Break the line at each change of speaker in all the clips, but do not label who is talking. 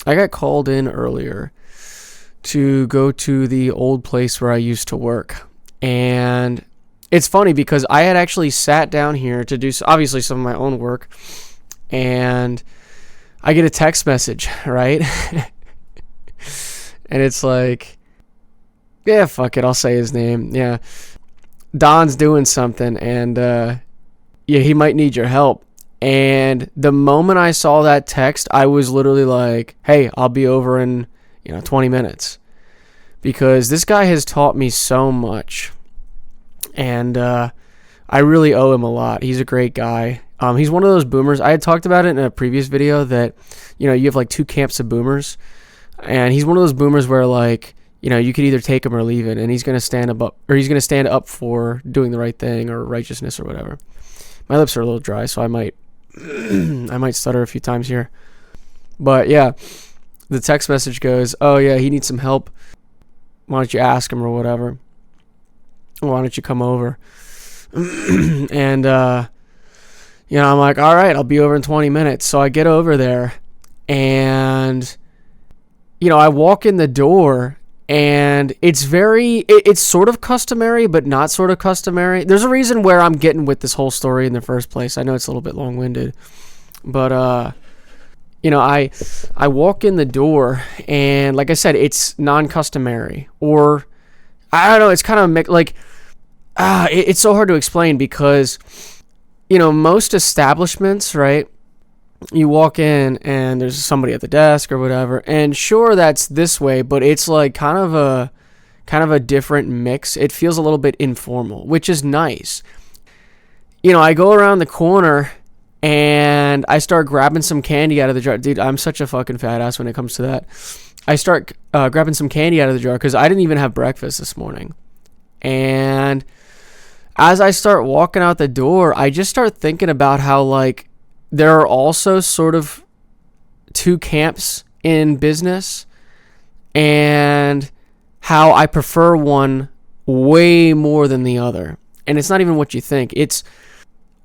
I got called in earlier to go to the old place where I used to work. And it's funny because I had actually sat down here to do obviously some of my own work, and I get a text message, right? And it's like, yeah, fuck it, I'll say his name. Yeah. Don's doing something, and yeah, he might need your help. And the moment I saw that text, I was literally like, hey, I'll be over in 20 minutes, because this guy has taught me so much, and I really owe him a lot. He's a great guy. He's one of those boomers. I had talked about it in a previous video that you have like two camps of boomers, and he's one of those boomers where like you could either take him or leave it, and he's gonna stand up for doing the right thing or righteousness or whatever. My lips are a little dry, so I might stutter a few times here. But yeah, the text message goes, oh yeah, he needs some help. Why don't you ask him or whatever? Why don't you come over? And I'm like, all right, I'll be over in 20 minutes. So I get over there, and I walk in the door, and it's sort of customary, but not sort of customary. There's a reason where I'm getting with this whole story in the first place. I know it's a little bit long-winded, but I walk in the door, and like I said, it's non-customary, or I don't know. It's kind of like, it's so hard to explain because, most establishments, right? You walk in and there's somebody at the desk or whatever, and sure, that's this way, but it's like kind of a different mix. It feels a little bit informal, which is nice. I go around the corner and I start grabbing some candy out of the jar. Dude, I'm such a fucking fat ass when it comes to that. I start grabbing some candy out of the jar because I didn't even have breakfast this morning. And as I start walking out the door, I just start thinking about how, like, there are also sort of two camps in business, and how I prefer one way more than the other. And it's not even what you think. It's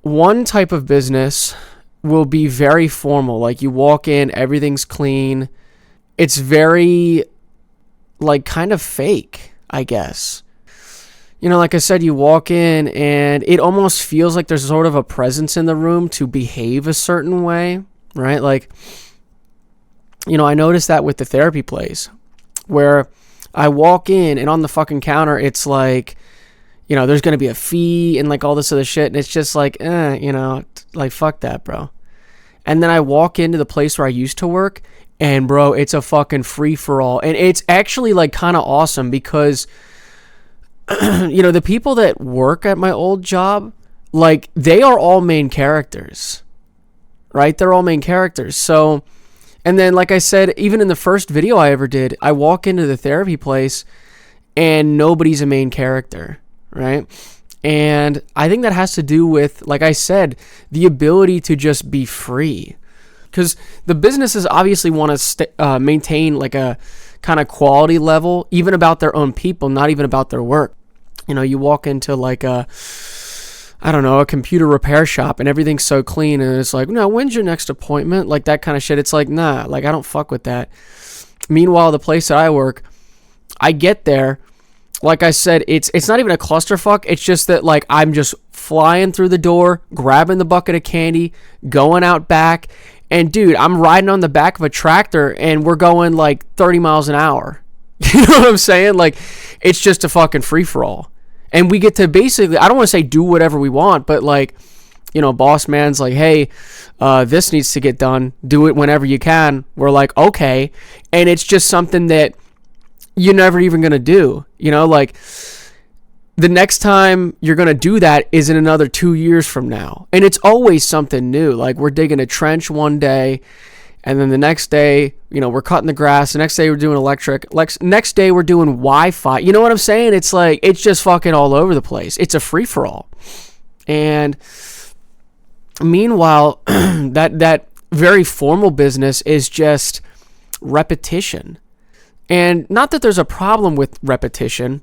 one type of business will be very formal. Like, you walk in, everything's clean. It's very, like, kind of fake, I guess. Like I said, you walk in and it almost feels like there's sort of a presence in the room to behave a certain way, right? Like, I noticed that with the therapy place where I walk in and on the fucking counter, it's like, there's going to be a fee and like all this other shit. And it's just like, like, fuck that, bro. And then I walk into the place where I used to work, and bro, it's a fucking free for all. And it's actually like kind of awesome because the people that work at my old job, like, they are all main characters, right? They're all main characters. So, and then, like I said, even in the first video I ever did, I walk into the therapy place and nobody's a main character, right? And I think that has to do with, like I said, the ability to just be free. Because the businesses obviously want to maintain like a kind of quality level, even about their own people, not even about their work. You walk into like a computer repair shop, and everything's so clean, and it's like, no, when's your next appointment? Like that kind of shit. It's like, nah, like I don't fuck with that. Meanwhile, the place that I work, I get there, like I said, it's not even a clusterfuck. It's just that, like, I'm just flying through the door, grabbing the bucket of candy, going out back. And dude, I'm riding on the back of a tractor and we're going like 30 miles an hour. You know what I'm saying? Like, it's just a fucking free for all. And we get to basically, I don't want to say do whatever we want, but like, boss man's like, hey, this needs to get done. Do it whenever you can. We're like, okay. And it's just something that you're never even going to do. Like, the next time you're going to do that is in another 2 years from now. And it's always something new. Like, we're digging a trench one day, and then the next day, we're cutting the grass. The next day we're doing electric. Next day we're doing Wi-Fi. You know what I'm saying? It's like, it's just fucking all over the place. It's a free-for-all. And meanwhile, that very formal business is just repetition. And not that there's a problem with repetition,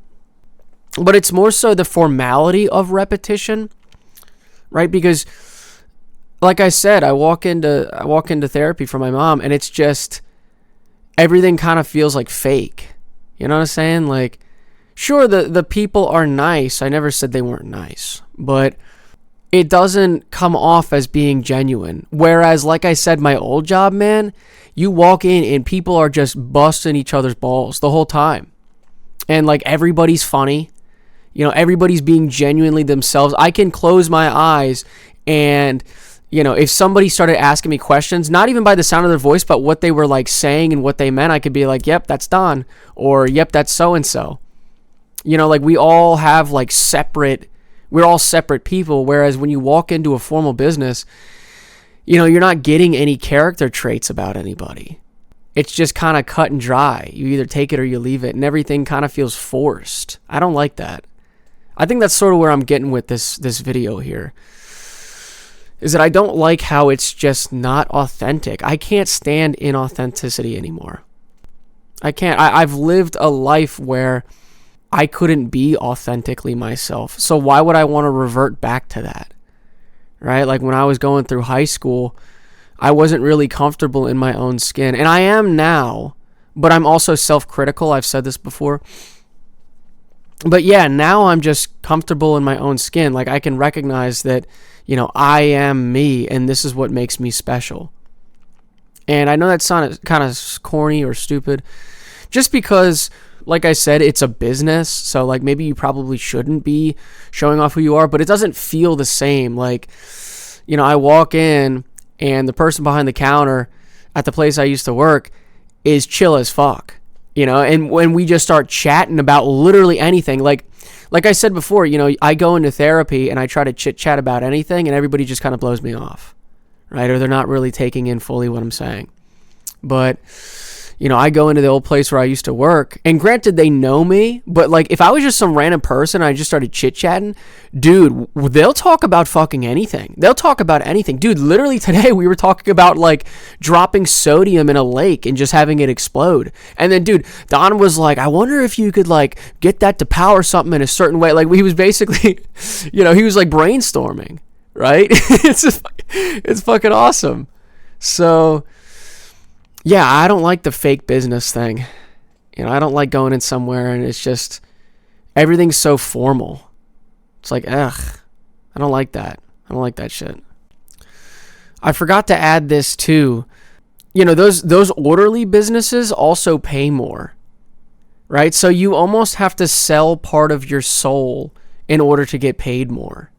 but it's more so the formality of repetition, right? Because, like I said, I walk into therapy for my mom, and it's just, everything kind of feels like fake. You know what I'm saying? Like, sure, the people are nice. I never said they weren't nice, but it doesn't come off as being genuine. Whereas, like I said, my old job, man, you walk in and people are just busting each other's balls the whole time. And like everybody's funny. You know, everybody's being genuinely themselves. I can close my eyes and, you know, if somebody started asking me questions, not even by the sound of their voice, but what they were like saying and what they meant, I could be like, yep, that's Don. Or, yep, that's so-and-so. You know, like we all have like we're all separate people. Whereas when you walk into a formal business, you know, you're not getting any character traits about anybody. It's just kind of cut and dry. You either take it or you leave it, and everything kind of feels forced. I don't like that. I think that's sort of where I'm getting with this video here, is that I don't like how it's just not authentic. I can't stand inauthenticity anymore. I can't. I've lived a life where I couldn't be authentically myself. So why would I want to revert back to that? Right? Like when I was going through high school, I wasn't really comfortable in my own skin. And I am now, but I'm also self-critical. I've said this before. But yeah, now I'm just comfortable in my own skin. Like I can recognize that, you know, I am me and this is what makes me special. And I know that sounded kind of corny or stupid just because, like I said, it's a business. So like maybe you probably shouldn't be showing off who you are, but it doesn't feel the same. Like, you know, I walk in and the person behind the counter at the place I used to work is chill as fuck. You know, and when we just start chatting about literally anything, like I said before, you know, I go into therapy and I try to chit chat about anything and everybody just kind of blows me off, right? Or they're not really taking in fully what I'm saying. But, you know, I go into the old place where I used to work, and granted they know me, but like if I was just some random person and I just started chit chatting, dude, they'll talk about fucking anything. They'll talk about anything. Dude, literally today we were talking about like dropping sodium in a lake and just having it explode. And then, dude, Don was like, I wonder if you could like get that to power something in a certain way. Like he was basically, you know, he was like brainstorming, right? It's fucking awesome. So yeah, I don't like the fake business thing. You know, I don't like going in somewhere and it's just, everything's so formal. It's like, ugh, I don't like that. I don't like that shit. I forgot to add this too. You know, those orderly businesses also pay more, right? So you almost have to sell part of your soul in order to get paid more,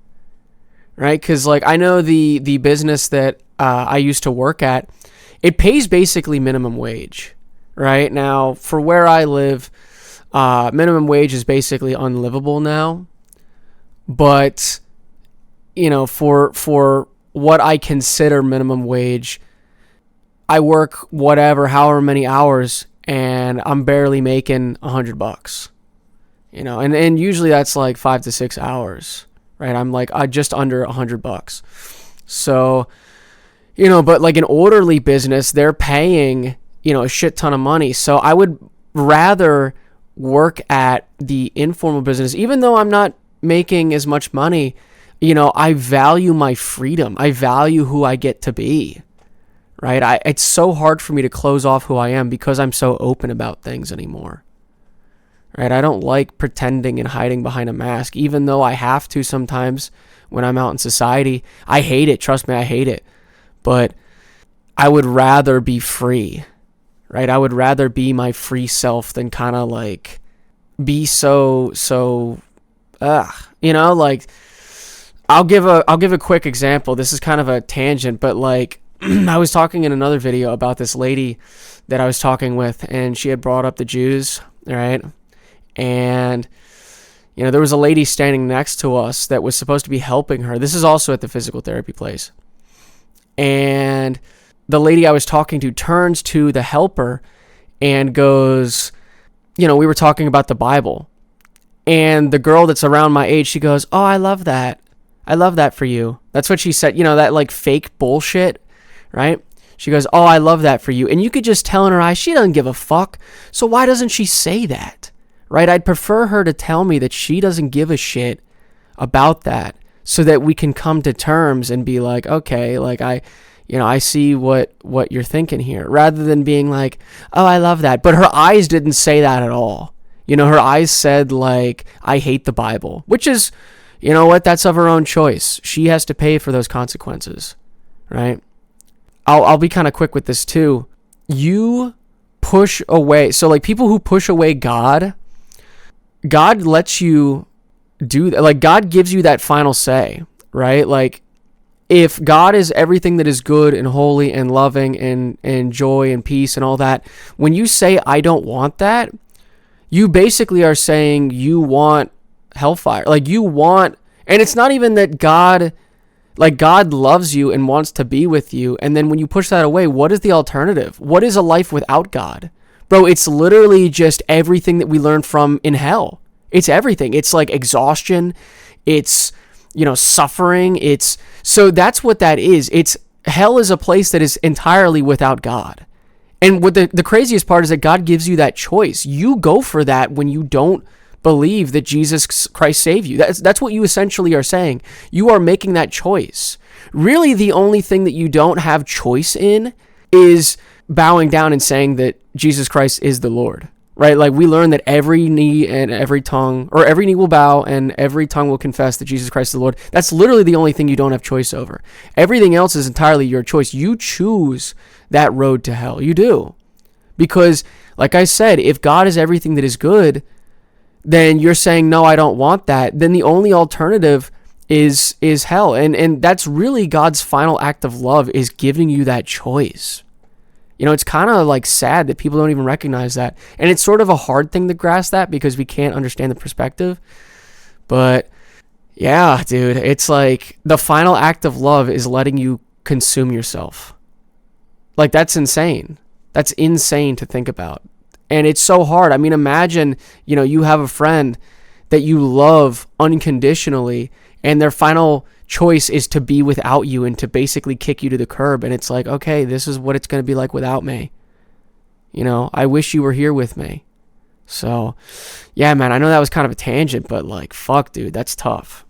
right? Because like I know the business that I used to work at, it pays basically minimum wage, right? Now, for where I live, minimum wage is basically unlivable now. But, you know, for what I consider minimum wage, I work however many hours, and I'm barely making $100. You know, and usually that's like 5 to 6 hours, right? I'm like just under $100. So, you know, but like an orderly business, they're paying, you know, a shit ton of money. So I would rather work at the informal business, even though I'm not making as much money. You know, I value my freedom. I value who I get to be, right? It's so hard for me to close off who I am because I'm so open about things anymore, right? I don't like pretending and hiding behind a mask, even though I have to sometimes when I'm out in society. I hate it. Trust me, I hate it. But I would rather be free, right? I would rather be my free self than kind of like be so, you know, like I'll give a quick example. This is kind of a tangent, but like I was talking in another video about this lady that I was talking with, and she had brought up the Jews, right? And, you know, there was a lady standing next to us that was supposed to be helping her. This is also at the physical therapy place. And the lady I was talking to turns to the helper and goes, you know, we were talking about the Bible. And the girl that's around my age, she goes, oh, I love that. I love that for you. That's what she said. You know, that like fake bullshit, right? She goes, oh, I love that for you. And you could just tell in her eyes, she doesn't give a fuck. So why doesn't she say that, right? I'd prefer her to tell me that she doesn't give a shit about that, so that we can come to terms and be like, okay, like I see what you're thinking here, rather than being like, oh, I love that. But her eyes didn't say that at all. Her eyes said, like, I hate the Bible, which is, that's of her own choice. She has to pay for those consequences, right? I'll be kind of quick with this too. You push away. So like people who push away God lets you do that. Like God gives you that final say, right? Like if God is everything that is good and holy and loving and joy and peace and all that, when you say, I don't want that, you basically are saying you want hellfire. Like you want, and it's not even that God loves you and wants to be with you. And then when you push that away, what is the alternative? What is a life without God? Bro, it's literally just everything that we learned from in hell. It's everything. It's like exhaustion. It's, suffering. So that's what that is. Hell is a place that is entirely without God. And what the craziest part is that God gives you that choice. You go for that when you don't believe that Jesus Christ saved you. That's what you essentially are saying. You are making that choice. Really, the only thing that you don't have choice in is bowing down and saying that Jesus Christ is the Lord, right? Like we learn that every knee and every tongue, or every knee will bow and every tongue will confess that Jesus Christ is the Lord. That's literally the only thing you don't have choice over. Everything else is entirely your choice. You choose that road to hell. You do. Because, like I said, if God is everything that is good, then you're saying, no, I don't want that. Then the only alternative is hell. And that's really God's final act of love, is giving you that choice. It's kind of like sad that people don't even recognize that. And it's sort of a hard thing to grasp that because we can't understand the perspective. But yeah, dude, it's like the final act of love is letting you consume yourself. Like that's insane. That's insane to think about. And it's so hard. I mean, imagine, you have a friend that you love unconditionally and their final choice is to be without you and to basically kick you to the curb. And it's like, okay, this is what it's going to be like without me. I wish you were here with me. So, yeah, man, I know that was kind of a tangent, but like, fuck, dude, that's tough.